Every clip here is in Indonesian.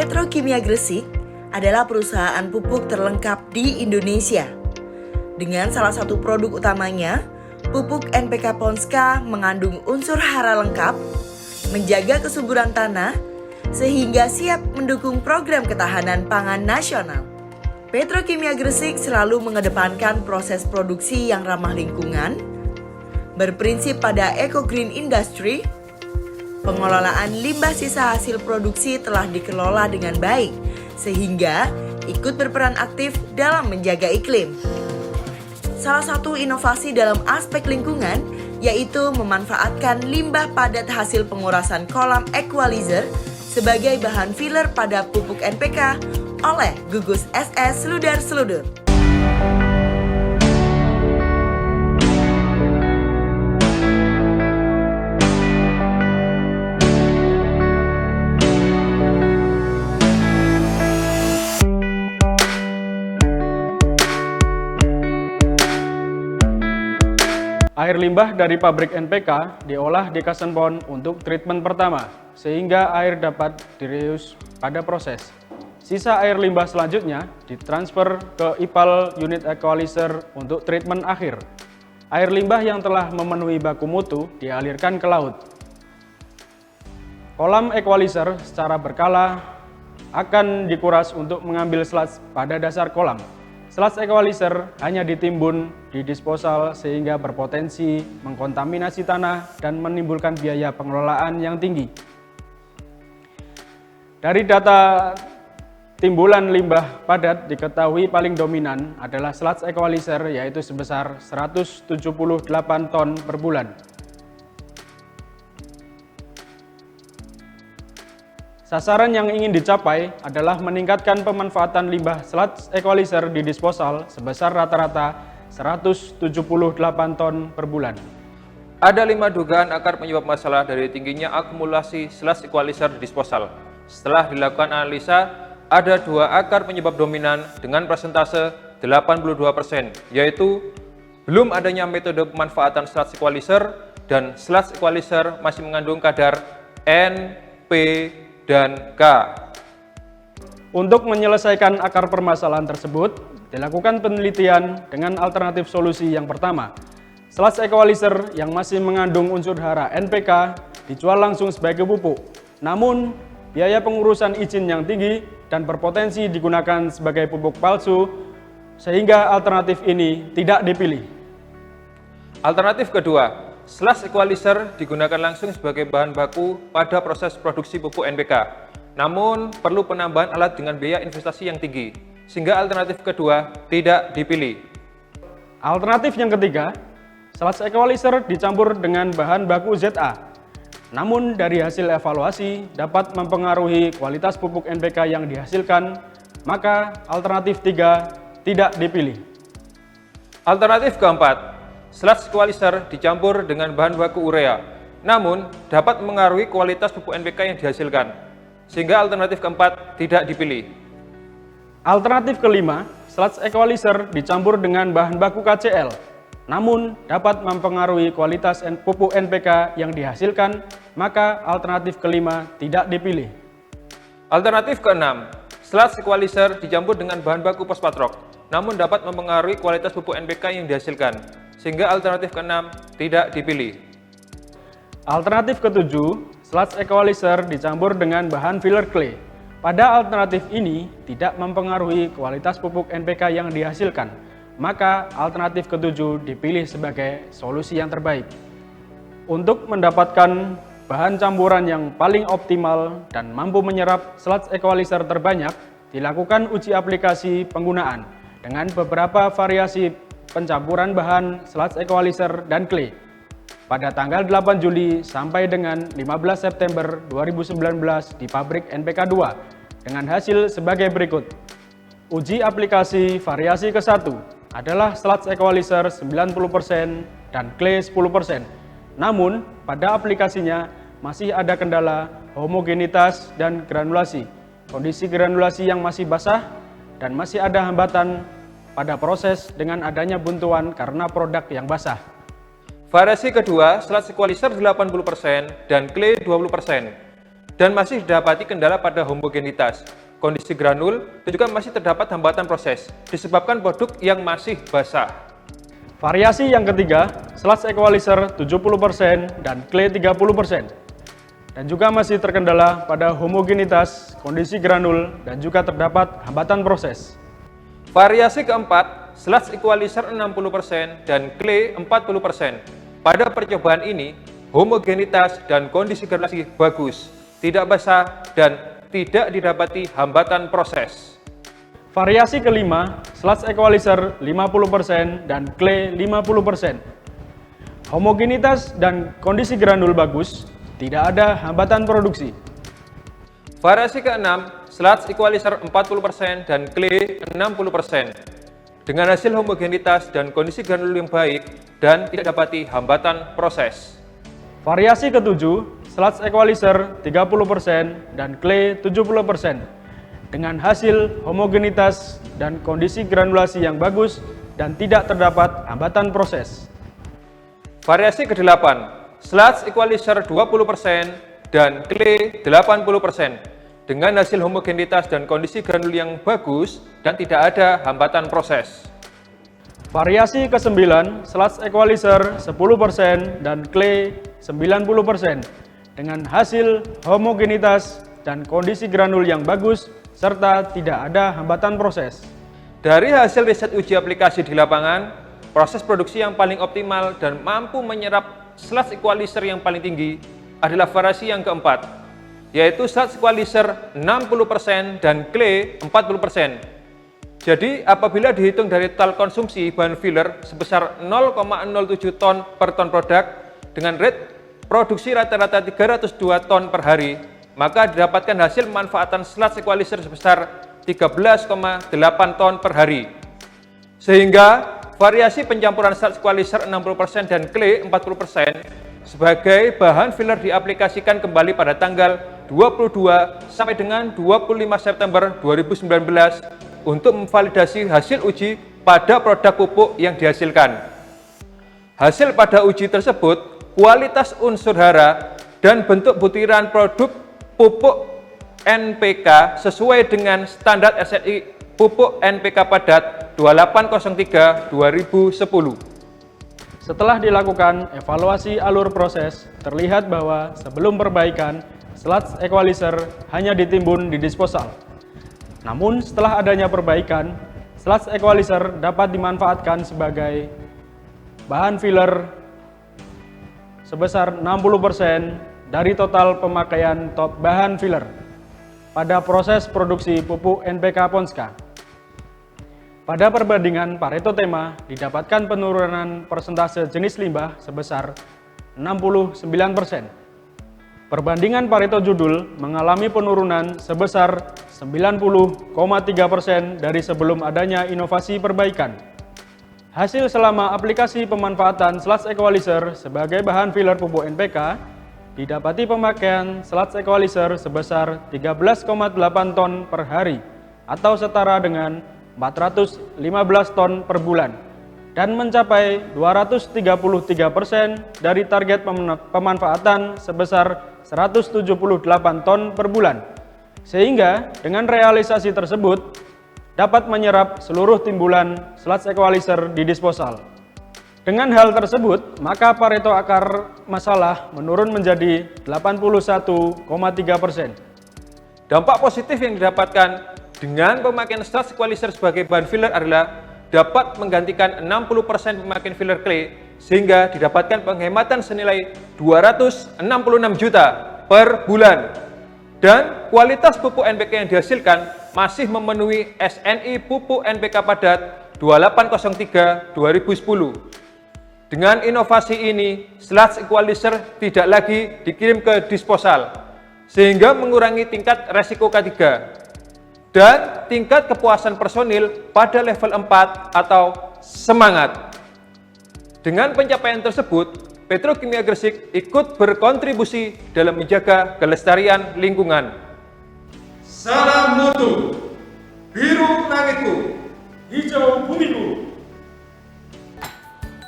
Petrokimia Gresik adalah perusahaan pupuk terlengkap di Indonesia. Dengan salah satu produk utamanya, pupuk NPK Ponska mengandung unsur hara lengkap, menjaga kesuburan tanah, sehingga siap mendukung program ketahanan pangan nasional. Petrokimia Gresik selalu mengedepankan proses produksi yang ramah lingkungan, berprinsip pada eco-green industry. Pengelolaan limbah sisa hasil produksi telah dikelola dengan baik, sehingga ikut berperan aktif dalam menjaga iklim. Salah satu inovasi dalam aspek lingkungan yaitu memanfaatkan limbah padat hasil pengurasan kolam equalizer sebagai bahan filler pada pupuk NPK oleh gugus SS Seludar-Seludur. Air limbah dari pabrik NPK diolah di Kasenpon untuk treatment pertama, sehingga air dapat direuse pada proses. Sisa air limbah selanjutnya ditransfer ke IPAL unit equalizer untuk treatment akhir. Air limbah yang telah memenuhi baku mutu dialirkan ke laut. Kolam equalizer secara berkala akan dikuras untuk mengambil sludge pada dasar kolam. Sludge equalizer hanya ditimbun di disposal sehingga berpotensi mengkontaminasi tanah dan menimbulkan biaya pengelolaan yang tinggi. Dari data timbulan limbah padat diketahui paling dominan adalah sludge equalizer, yaitu sebesar 178 ton per bulan. Sasaran yang ingin dicapai adalah meningkatkan pemanfaatan limbah sludge equalizer di disposal sebesar rata-rata 178 ton per bulan. Ada 5 dugaan akar penyebab masalah dari tingginya akumulasi sludge equalizer di disposal. Setelah dilakukan analisa, ada 2 akar penyebab dominan dengan persentase 82%, yaitu belum adanya metode pemanfaatan sludge equalizer dan sludge equalizer masih mengandung kadar N, P, dan K. Untuk menyelesaikan akar permasalahan tersebut, dilakukan penelitian dengan alternatif solusi yang pertama. Sludge equalizer yang masih mengandung unsur hara NPK dijual langsung sebagai pupuk. Namun, biaya pengurusan izin yang tinggi dan berpotensi digunakan sebagai pupuk palsu, sehingga alternatif ini tidak dipilih. Alternatif kedua, sludge equalizer digunakan langsung sebagai bahan baku pada proses produksi pupuk NPK. Namun, perlu penambahan alat dengan biaya investasi yang tinggi, sehingga alternatif kedua tidak dipilih. Alternatif yang ketiga, sludge equalizer dicampur dengan bahan baku ZA. Namun, dari hasil evaluasi dapat mempengaruhi kualitas pupuk NPK yang dihasilkan, maka alternatif 3 tidak dipilih. Alternatif keempat, sludge equalizer dicampur dengan bahan baku urea, namun dapat mengaruhi kualitas pupuk NPK yang dihasilkan, sehingga alternatif keempat tidak dipilih. Alternatif kelima, sludge equalizer dicampur dengan bahan baku KCl, namun dapat mempengaruhi kualitas pupuk NPK yang dihasilkan, maka alternatif kelima tidak dipilih. Alternatif keenam, sludge equalizer dicampur dengan bahan baku fosfatrok, namun dapat mempengaruhi kualitas pupuk NPK yang dihasilkan, sehingga alternatif keenam tidak dipilih. Alternatif ketujuh, sludge equalizer dicampur dengan bahan filler clay. Pada alternatif ini tidak mempengaruhi kualitas pupuk NPK yang dihasilkan, maka alternatif ketujuh dipilih sebagai solusi yang terbaik. Untuk mendapatkan bahan campuran yang paling optimal dan mampu menyerap sludge equalizer terbanyak, dilakukan uji aplikasi penggunaan dengan beberapa variasi pencampuran bahan sludge equalizer dan clay pada tanggal 8 Juli sampai dengan 15 September 2019 di pabrik NPK 2 dengan hasil sebagai berikut. Uji aplikasi variasi ke-1 adalah sludge equalizer 90% dan clay 10%. Namun, pada aplikasinya masih ada kendala homogenitas dan granulasi. Kondisi granulasi yang masih basah dan masih ada hambatan pada proses dengan adanya buntuan karena produk yang basah. Variasi kedua, sludge equalizer 80% dan clay 20%. dan masih didapati kendala pada homogenitas, kondisi granul, dan juga masih terdapat hambatan proses disebabkan produk yang masih basah. Variasi yang ketiga, sludge equalizer 70% dan clay 30%. Dan juga masih terkendala pada homogenitas, kondisi granul, dan juga terdapat hambatan proses. Variasi keempat, sludge equalizer 60% dan clay 40%. Pada percobaan ini, homogenitas dan kondisi granulasi bagus, tidak basah, dan tidak didapati hambatan proses. Variasi kelima, sludge equalizer 50% dan clay 50%. Homogenitas dan kondisi granul bagus, tidak ada hambatan produksi. Variasi keenam, sludge equalizer 40% dan clay 60%. Dengan hasil homogenitas dan kondisi granul yang baik dan tidak dapati hambatan proses. Variasi ketujuh, sludge equalizer 30% dan clay 70%. Dengan hasil homogenitas dan kondisi granulasi yang bagus dan tidak terdapat hambatan proses. Variasi ke-8, sludge equalizer 20% dan clay 80%. Dengan hasil homogenitas dan kondisi granul yang bagus dan tidak ada hambatan proses. Variasi ke-9, sludge equalizer 10% dan clay 90%. Dengan hasil homogenitas dan kondisi granul yang bagus serta tidak ada hambatan proses. Dari hasil riset uji aplikasi di lapangan, proses produksi yang paling optimal dan mampu menyerap sludge equalizer yang paling tinggi adalah variasi yang keempat, yaitu sludge equalizer 60% dan clay 40%. Jadi apabila dihitung dari total konsumsi bahan filler sebesar 0,07 ton per ton produk dengan rate produksi rata-rata 302 ton per hari, maka didapatkan hasil pemanfaatan sludge equalizer sebesar 13,8 ton per hari. Sehingga variasi pencampuran sludge equalizer 60% dan clay 40% sebagai bahan filler diaplikasikan kembali pada tanggal 22 sampai dengan 25 September 2019 untuk memvalidasi hasil uji pada produk pupuk yang dihasilkan. Hasil pada uji tersebut, kualitas unsur hara dan bentuk butiran produk pupuk NPK sesuai dengan standar SNI pupuk NPK padat 2803/2010. Setelah dilakukan evaluasi alur proses, terlihat bahwa sebelum perbaikan, sludge equalizer hanya ditimbun di disposal. Namun setelah adanya perbaikan, sludge equalizer dapat dimanfaatkan sebagai bahan filler sebesar 60% dari total pemakaian bahan filler pada proses produksi pupuk NPK Ponska. Pada perbandingan Pareto tema didapatkan penurunan persentase jenis limbah sebesar 69%. Perbandingan Pareto judul mengalami penurunan sebesar 90,3% dari sebelum adanya inovasi perbaikan. Hasil selama aplikasi pemanfaatan sludge equalizer sebagai bahan filler pupuk NPK, didapati pemakaian sludge equalizer sebesar 13,8 ton per hari atau setara dengan 415 ton per bulan dan mencapai 233% dari target pemanfaatan sebesar 178 ton per bulan. Sehingga dengan realisasi tersebut dapat menyerap seluruh timbulan sludge equalizer di disposal. Dengan hal tersebut, maka Pareto akar masalah menurun menjadi 81,3%. Dampak positif yang didapatkan dengan pemakaian sludge equalizer sebagai bahan filler adalah dapat menggantikan 60% pemakaian filler clay sehingga didapatkan penghematan senilai 266 juta per bulan. Dan kualitas pupuk NPK yang dihasilkan masih memenuhi SNI pupuk NPK padat 2803/2010. Dengan inovasi ini, sludge equalizer tidak lagi dikirim ke disposal, sehingga mengurangi tingkat resiko K3 dan tingkat kepuasan personil pada level 4 atau semangat. Dengan pencapaian tersebut, Petrokimia Gresik ikut berkontribusi dalam menjaga kelestarian lingkungan. Salam mutu, biru langitku, hijau bumiku.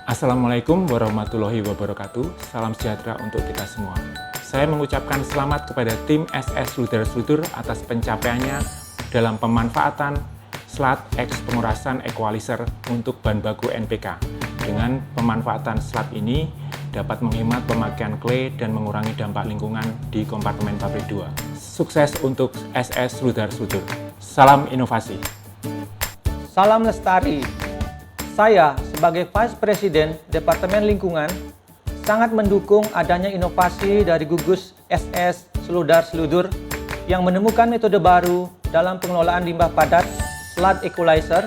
Assalamualaikum warahmatullahi wabarakatuh. Salam sejahtera untuk kita semua. Saya mengucapkan selamat kepada tim SS Sluder-Sludur atas pencapaiannya dalam pemanfaatan slat X pengurasan equalizer untuk bahan baku NPK. Dengan pemanfaatan slat ini dapat menghemat pemakaian clay dan mengurangi dampak lingkungan di kompartemen pabrik 2. Sukses untuk SS Sluder-Sludur. Salam inovasi. Salam lestari. Saya sebagai Vice President Departemen Lingkungan sangat mendukung adanya inovasi dari gugus SS Sluder-Sludur yang menemukan metode baru dalam pengelolaan limbah padat slat equalizer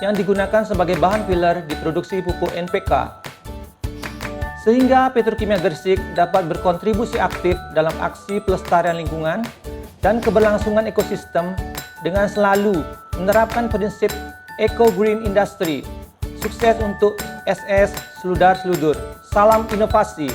yang digunakan sebagai bahan filler di produksi pupuk NPK. Sehingga Petrokimia Gresik dapat berkontribusi aktif dalam aksi pelestarian lingkungan dan keberlangsungan ekosistem dengan selalu menerapkan prinsip Eco-Green Industry. Sukses untuk SS Sluder-Sludur. Salam inovasi.